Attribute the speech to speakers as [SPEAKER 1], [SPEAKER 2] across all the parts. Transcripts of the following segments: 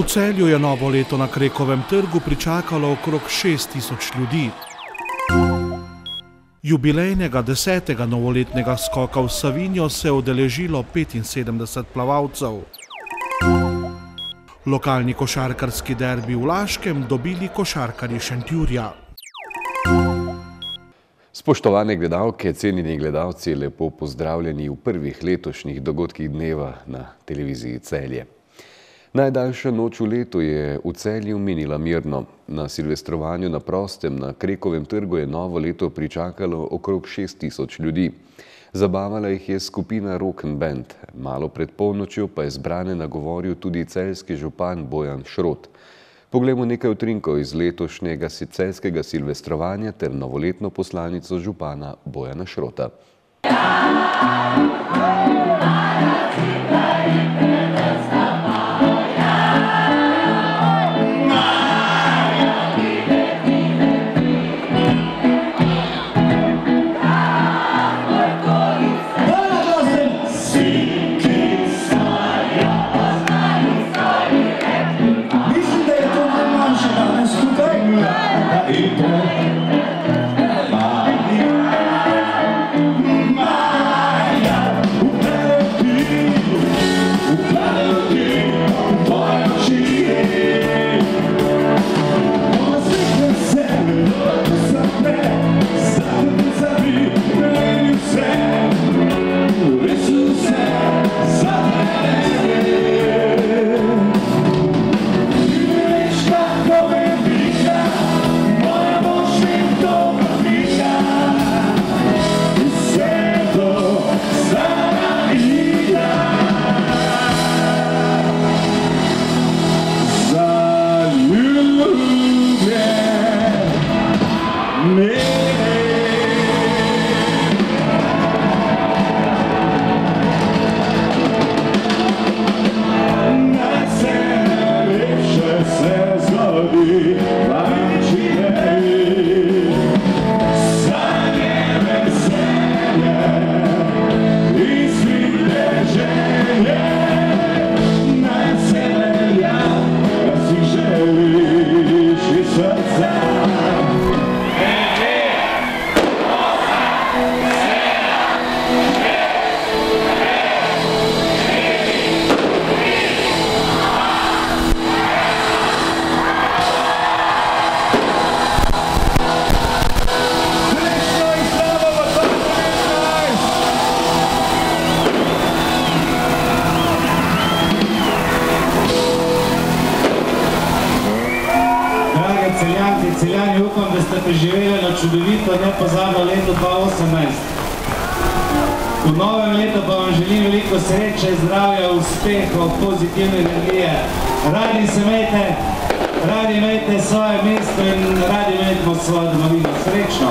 [SPEAKER 1] V Celju je novo leto na Krekovem trgu pričakalo okrog 6000 ljudi. Jubilejnega 10. novoletnega skoka v Savinjo se je udeležilo 75 plavalcev. Lokalni košarkarski derbi v Laškem dobili košarkarji Šentjurja.
[SPEAKER 2] Spoštovane gledalke, cenjeni gledalci, lepo pozdravljeni v prvih letošnjih dogodkih dneva na televiziji Celje. Najdaljša noč v letu je v Celju minila mirno. Na silvestrovanju na prostem na Krekovem trgu je novo leto pričakalo okrog 6000 ljudi. Zabavala jih je skupina Rock and Band. Malo pred polnočjo pa je zbrane nagovoril tudi celjski župan Bojan Šrot. Poglejmo nekaj utrinkov iz letošnjega celjskega silvestrovanja ter novoletno poslanico župana Bojana Šrota.
[SPEAKER 3] Celjani, upam, da ste preživeli na čudovito, nepozabno leto 2018. V novem letu pa vam želim veliko sreče, zdravja, uspehov, pozitivne energije. Radi imejte svoje mesto in radi imejte svojo domovino. Srečno!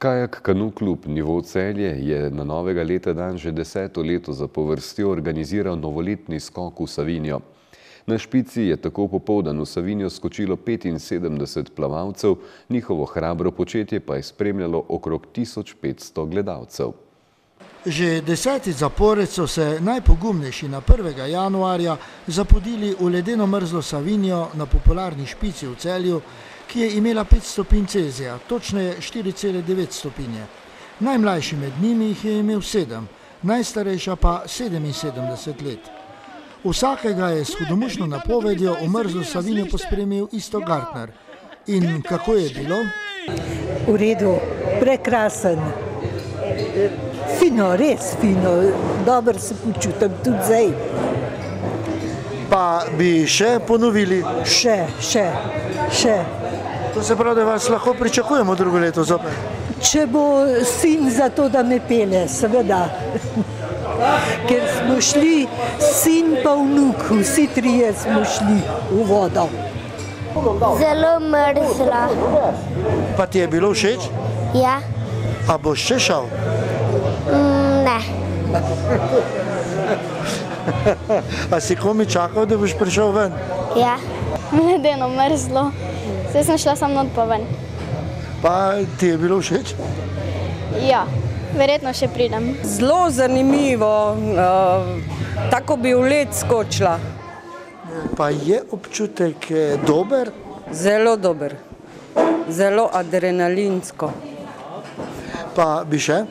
[SPEAKER 2] Kajak Kanu klub Nivo Celje je na novega leta dan že 10. leto zapovrstjo organiziral novoletni skok v Savinjo. Na špici je tako popoldan v Savinjo skočilo 75 plavalcev, njihovo hrabro početje pa je spremljalo okrog 1500 gledalcev.
[SPEAKER 4] Že 10. zapored so se najpogumnejši na 1. januarja zapodili v ledeno mrzlo Savinjo na popularni špici v Celju, ki je imela 5 stopinj Celzija, točneje 4,9 stopinje. Najmlajši med njimi jih je imel 7, najstarejša pa 77 let. Vsakega je s hudomušno napovedjo v mrzlo Savinjo pospremil Isto Gartner. In kako je bilo?
[SPEAKER 5] V redu, prekrasen. Fino, res fino, dobro se počutim tudi zdaj.
[SPEAKER 4] Pa bi še ponovili?
[SPEAKER 5] Še.
[SPEAKER 4] To se pravi, da vas lahko pričakujemo drugo leto zopet?
[SPEAKER 5] Če bo sin za to, da me pele, seveda. Ker smo šli, sin pa vnuk, vsi trije smo šli v vodo.
[SPEAKER 6] Zelo mrzla.
[SPEAKER 4] Pa ti je bilo všeč?
[SPEAKER 6] Ja.
[SPEAKER 4] A boš še šel?
[SPEAKER 6] Ne.
[SPEAKER 4] A si komi čakal, da boš prišel ven?
[SPEAKER 6] Ja. Ledeno mrzlo. Zdaj sem šla samo not pa ven.
[SPEAKER 4] Pa ti je bilo všeč?
[SPEAKER 6] Ja. Verjetno še pridem.
[SPEAKER 7] Zelo zanimivo, tako bi v led skočila.
[SPEAKER 4] Pa je občutek dober?
[SPEAKER 7] Zelo dober, zelo adrenalinsko.
[SPEAKER 4] Pa bi še?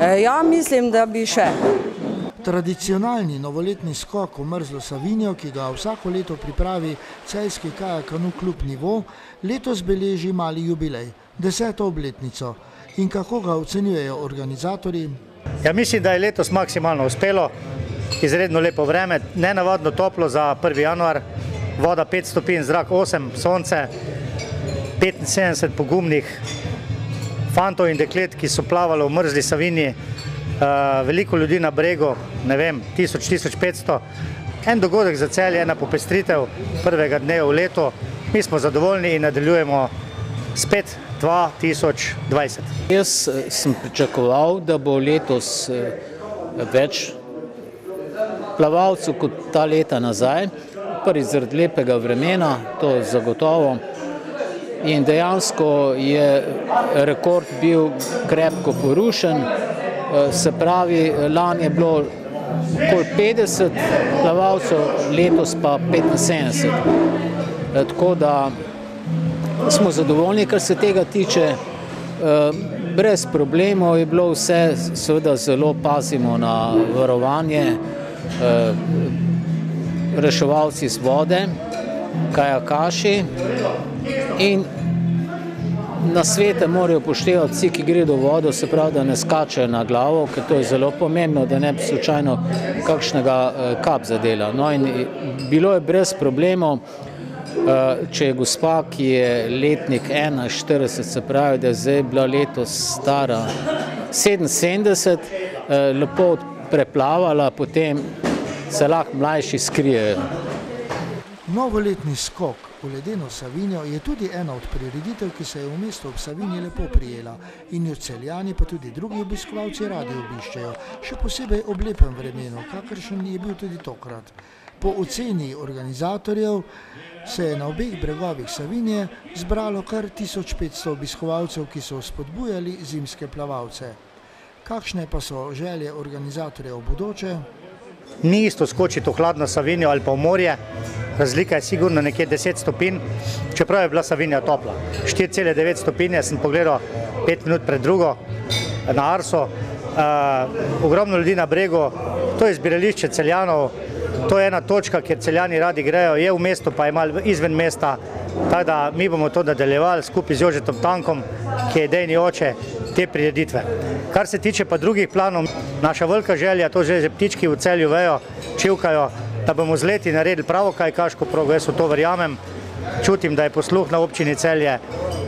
[SPEAKER 7] Ja, mislim, da bi še.
[SPEAKER 4] Tradicionalni novoletni skok v mrzlo Savinjo, ki ga vsako leto pripravi celjski Kajak-Kanu klub Nivo, letos beleži mali jubilej, 10. obletnico. In kako ga ocenjujejo organizatorji?
[SPEAKER 8] Ja, mislim, da je letos maksimalno uspelo. Izredno lepo vreme, nenavadno toplo za 1. januar, voda 5 stopinj, zrak 8, sonce, 75 pogumnih fantov in deklet, ki so plavali v mrzli Savinji, veliko ljudi na bregu, ne vem, 1000–1500. En dogodek za Celje, ena popestritev prvega dneva v letu. Mi smo zadovoljni in nadaljujemo spet 2020.
[SPEAKER 9] Jaz sem pričakoval, da bo letos več plavalcev kot ta leta nazaj, prvi zaradi lepega vremena, to zagotovo. In dejansko je rekord bil krepko porušen, se pravi, lani je bilo okoli 50 plavalcev, letos pa 75. Tako da smo zadovoljni, kar se tega tiče. Brez problemov je bilo vse, seveda zelo pazimo na varovanje, reševalci z vode, kajakaši in na svete morajo upoštevati vsi, ki gredo v vodo, se pravi, da ne skačejo na glavo, ker to je zelo pomembno, da ne bi slučajno kakšnega kap zadela. No in bilo je brez problemov, če je gospa, ki je letnik 41, se pravi, da je zdaj bila letos stara 77, lepo preplavala, potem se lahko mlajši skrijejo.
[SPEAKER 4] Novoletni skok v ledeno Savinjo je tudi ena od prireditev, ki se je v mestu ob Savinji lepo prijela in jo Celjani pa tudi drugi obiskovalci radi obiščejo, še posebej ob lepem vremenu, kakršen je bil tudi tokrat. Po oceni organizatorjev se je na obeh bregovih Savinje zbralo kar 1500 obiskovalcev, ki so spodbujali zimske plavalce. Kakšne pa so želje organizatorjev v bodoče?
[SPEAKER 8] Ni isto skočiti v hladno Savinjo ali pa v morje, razlika je sigurno nekje 10 stopinj, čeprav je bila Savinja topla. 4,9 stopinje sem pogledal 5 minut pred drugo na Arso, ogromno ljudi na bregu, to je zbirališče Celjanov, to je ena točka, kjer Celjani radi grejo, je v mestu pa je malo izven mesta, tako da mi bomo to nadaljevali skupaj z Jožetom Tankom, ki je idejni oče te prireditve. Kar se tiče pa drugih planov, naša velika želja, to že ptički v Celju vejo, čivkajo, da bomo z leti naredili pravo kajakaško progo, jaz v to verjamem, čutim, da je posluh na občini Celje,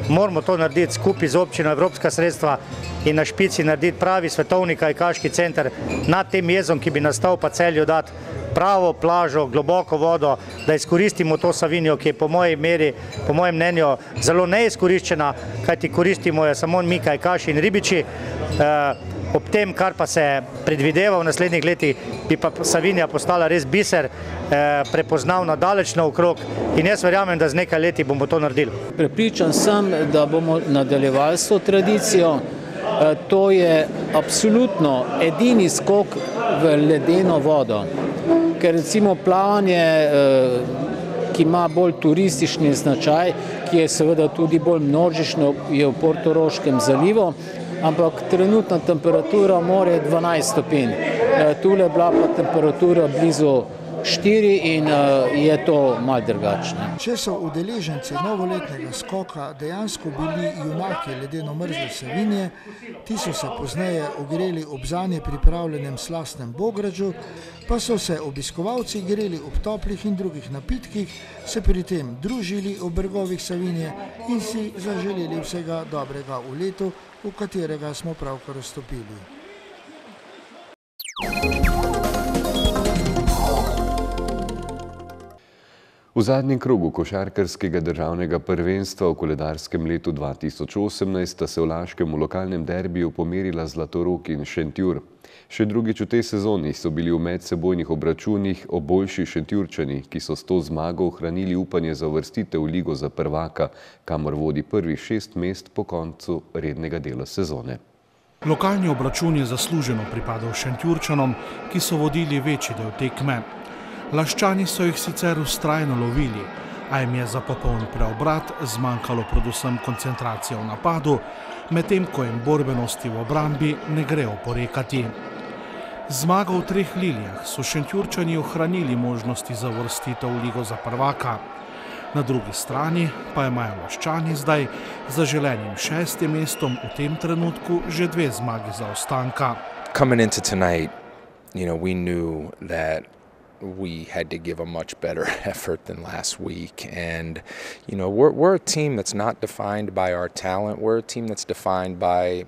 [SPEAKER 8] moramo to narediti skupaj z občino, evropska sredstva in na špici narediti pravi svetovni kajakaški center nad tem jezom, ki bi nastal pa Celju dati pravo plažo, globoko vodo, da izkoristimo to Savinjo, ki je po moji meri, po mojem mnenju, zelo neizkoriščena, kajti koristimo jo samo mi kajakaši in ribiči. Ob tem, kar pa se predvideva v naslednjih letih, bi pa Savinja postala res biser, prepoznavna daleč naokrog in jaz verjamem, da z nekaj leti bomo to naredili.
[SPEAKER 9] Prepričan sem, da bomo nadaljevali s to tradicijo. to je absolutno edini skok v ledeno vodo. Ker recimo plavanje, ki ima bolj turistični značaj, ki je seveda tudi bolj množično, je v Portoroškem zalivu, ampak trenutna temperatura morja je 12 stopinj. Tule je bila pa temperatura blizu 4 in je to malo drugačne.
[SPEAKER 4] Če so udeleženci novoletnega skoka dejansko bili junaki ledeno mrzle Savinje, ti so se pozneje ogreli ob zanje pripravljenem slastnem bograču, pa so se obiskovalci greli ob toplih in drugih napitkih, se pri tem družili ob bregovih Savinje in si zaželeli vsega dobrega v letu, v katerega smo pravkar vstopili.
[SPEAKER 2] V zadnjem krogu košarkarskega državnega prvenstva v koledarskem letu 2018 sta se v Laškem v lokalnem derbiju pomerila Zlatorog in Šentjur. Še drugič v tej sezoni so bili v medsebojnih obračunih boljši Šentjurčani, ki so s to zmago ohranili upanje za uvrstitev v Ligo za prvaka, kamor vodi prvih 6 mest po koncu rednega dela sezone.
[SPEAKER 1] Lokalni obračun je zasluženo pripadal Šentjurčanom, ki so vodili večji del tekme. Laščani so jih sicer vztrajno lovili, a jim je za popoln preobrat zmanjkalo predvsem koncentracije v napadu, medtem ko jim borbenosti v obrambi ne gre oporekati. Zmago v 3 lilijah so Šentjurčani ohranili možnosti za uvrstitev v Ligo za prvaka. Na drugi strani pa imajo Laščani zdaj za želenim 6. mestom v tem trenutku že 2 zmagi zaostanka.
[SPEAKER 10] Coming into tonight, we knew that we had to give a much better effort than last week, and we're a team that's not defined by our talent, we're a team that's defined by.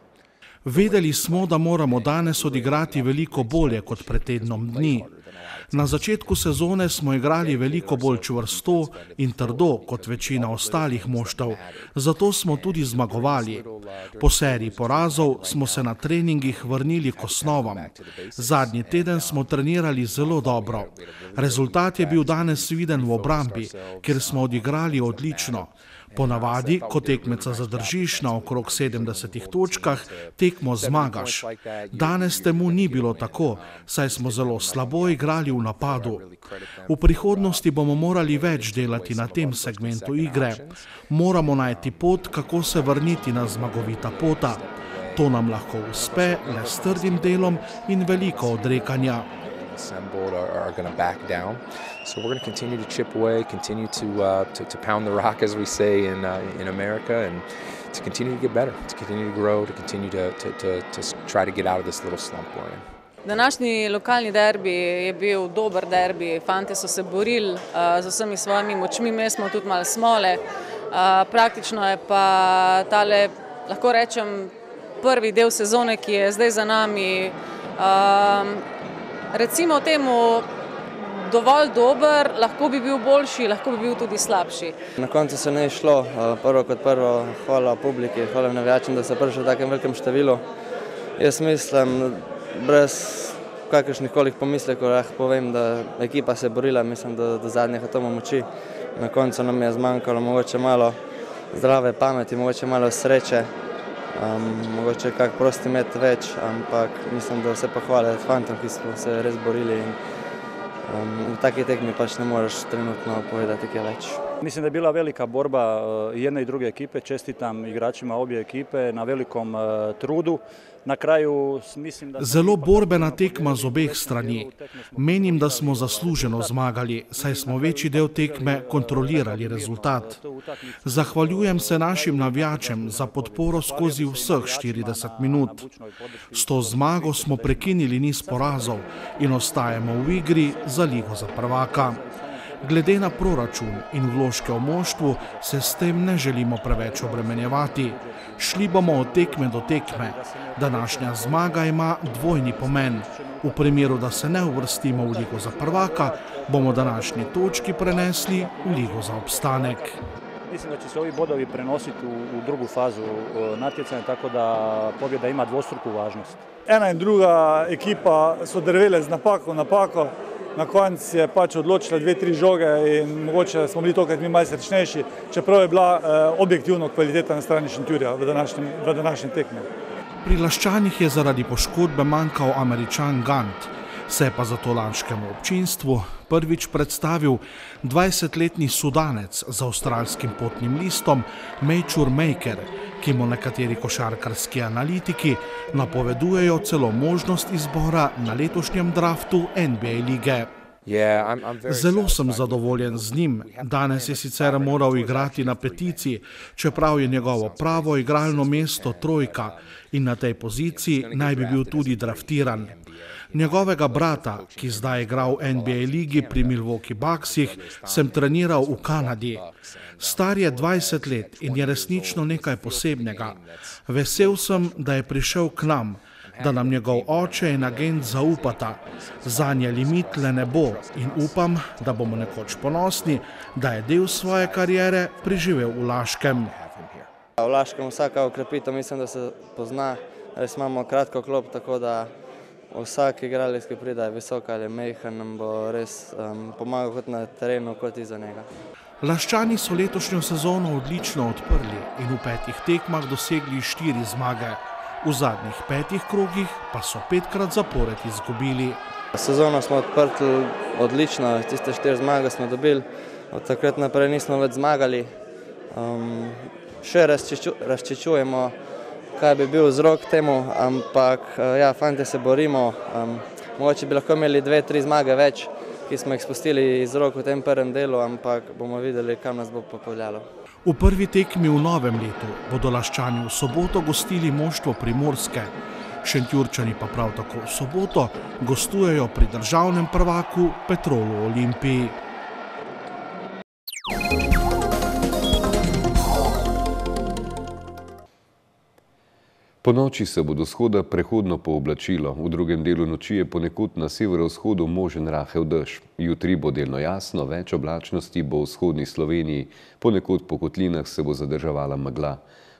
[SPEAKER 1] Vedeli smo, da moramo danes odigrati veliko bolje kot pred tednom dni. Na začetku sezone smo igrali veliko bolj čvrsto in trdo kot večina ostalih moštev, zato smo tudi zmagovali. Po seriji porazov smo se na treningih vrnili k osnovam. Zadnji teden smo trenirali zelo dobro. Rezultat je bil danes viden v obrambi, kjer smo odigrali odlično. Ponavadi, ko tekmeca zadržiš na okrog 70 točkah, tekmo zmagaš. Danes temu ni bilo tako, saj smo zelo slabo igrali v napadu. V prihodnosti bomo morali več delati na tem segmentu igre. Moramo najti pot, kako se vrniti na zmagovita pota. To nam lahko uspe le s trdim delom in veliko odrekanja.
[SPEAKER 10] Are going to back down, so we're going to continue to chip away, continue to pound the rock, as we say in America, and to continue to get better, to continue to grow, to continue to try to get out of this little slump we're in.
[SPEAKER 7] Današnji lokalni derbi je bil dober derbi, fantje so se borili z vsemi svojimi močmi, mi smo tudi malo smole. Praktično je pa tale, lahko rečem, prvi del sezone, ki je zdaj za nami, recimo temu dovolj dober, lahko bi bil boljši, lahko bi bil tudi slabši.
[SPEAKER 11] Na koncu se ne je šlo, prvo kot prvo, hvala publiki, hvala navijačem, da so prišli v takem velikem številu. Jaz mislim, brez kakršnih kolih pomislekov, povem, da ekipa se je borila, mislim, do zadnjih atomov moči. Na koncu nam je zmanjkalo mogoče malo zdrave pameti, mogoče malo sreče. Mogoče kak prosti met več, ampak mislim, da vse pohvale fantom, ki smo se res borili in v takej tekmi pač ne moreš trenutno povedati kaj več.
[SPEAKER 12] Mislim, da je bila velika borba jedne i druge ekipe, čestitam igračima obje ekipe na velikom trudu. Na kraju mislim da...
[SPEAKER 1] Zelo borbena tekma z obeh strani. Menim, da smo zasluženo zmagali, saj smo večji del tekme kontrolirali rezultat. Zahvaljujem se našim navijačem za podporo skozi vseh 40 minut. S to zmago smo prekinili niz porazov in ostajamo v igri za Ligo za prvaka. Glede na proračun in vložke v moštvu se s tem ne želimo preveč obremenjevati. Šli bomo od tekme do tekme. Današnja zmaga ima dvojni pomen. V primeru, da se ne uvrstimo v Ligo za prvaka, bomo današnji točki prenesli v Ligo za obstanek.
[SPEAKER 12] Mislim, da će se ovi bodovi prenositi u drugu fazu natjecanja, tako da pobjeda ima dvostruku važnost. Ena in druga ekipa so drvele z napako. Na koncu je pač odločila 2-3 žoge in mogoče smo bili tokrat mi malo srečnejši, čeprav je bila objektivno kvaliteta na strani Šentjurja v današnjem tekmi.
[SPEAKER 1] Pri Laščanih je zaradi poškodbe manjkal Američan Gant, se je pa zato lanskemu občinstvu prvič predstavil 20-letni Sudanec z avstralskim potnim listom Major Maker, ki mu nekateri košarkarski analitiki napovedujejo celo možnost izbora na letošnjem draftu NBA lige. Zelo sem zadovoljen z njim. Danes je sicer moral igrati na petici, čeprav je njegovo pravo igralno mesto trojka in na tej poziciji naj bi bil tudi draftiran. Njegovega brata, ki zdaj igra v NBA ligi pri Milwaukee Bucksih, sem treniral v Kanadi. Star je 20 let in je resnično nekaj posebnega. Vesel sem, da je prišel k nam, da nam njegov oče in agent zaupata. Zanje limit le ne bo in upam, da bomo nekoč ponosni, da je del svoje kariere preživel v Laškem.
[SPEAKER 11] V Laškem vsaka okrepitev, mislim, da se pozna. Res imamo kratko klop, tako da vsak igralec, ki pride, je visok ali majhen, nam bo res pomagal kot na terenu, kot izza njega.
[SPEAKER 1] Laščani so letošnjo sezono odlično odprli in v 5 tekmah dosegli 4 zmage. V zadnjih 5 krogih pa so 5krat zapored izgubili.
[SPEAKER 11] Sezono smo odprli odlično, tiste 4 zmage smo dobili, od takrat naprej nismo več zmagali. Še razčiščujemo, kaj bi bil vzrok temu, ampak ja, fantje se borimo. Mogoče bi lahko imeli 2-3 zmage več, ki smo jih spustili iz rok v tem prvem delu, ampak bomo videli, kam nas bo popeljalo.
[SPEAKER 1] V prvi tekmi v novem letu bodo Laščani v soboto gostili moštvo Primorske. Šentjurčani pa prav tako v soboto gostujejo pri državnem prvaku Petrolu Olimpiji.
[SPEAKER 2] Po noči se bo do vzhoda prehodno pooblačilo, v drugem delu noči je ponekod na severovzhodu možen rahel dež. Jutri bo delno jasno, več oblačnosti bo v vzhodni Sloveniji, ponekod po kotlinah se bo zadrževala megla.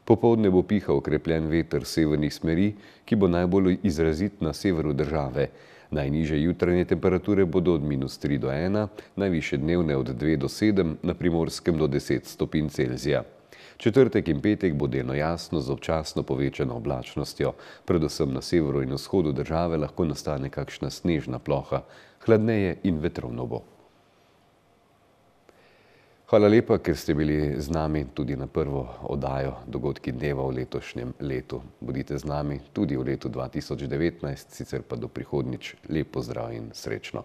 [SPEAKER 2] Popoldne bo pihal okrepljen veter severnih smeri, ki bo najbolj izrazit na severu države. Najnižje jutranje temperature bodo od -3 do 1, najvišje dnevne od 2 do 7, na Primorskem do 10 stopinj Celzija. Četrtek in petek bo delno jasno z občasno povečano oblačnostjo. Predvsem na severu in vzhodu države lahko nastane kakšna snežna ploha. Hladneje in vetrovno bo. Hvala lepa, ker ste bili z nami tudi na prvo oddajo Dogodki dneva v letošnjem letu. Bodite z nami tudi v letu 2019, sicer pa do prihodnjič. Lep pozdrav in srečno.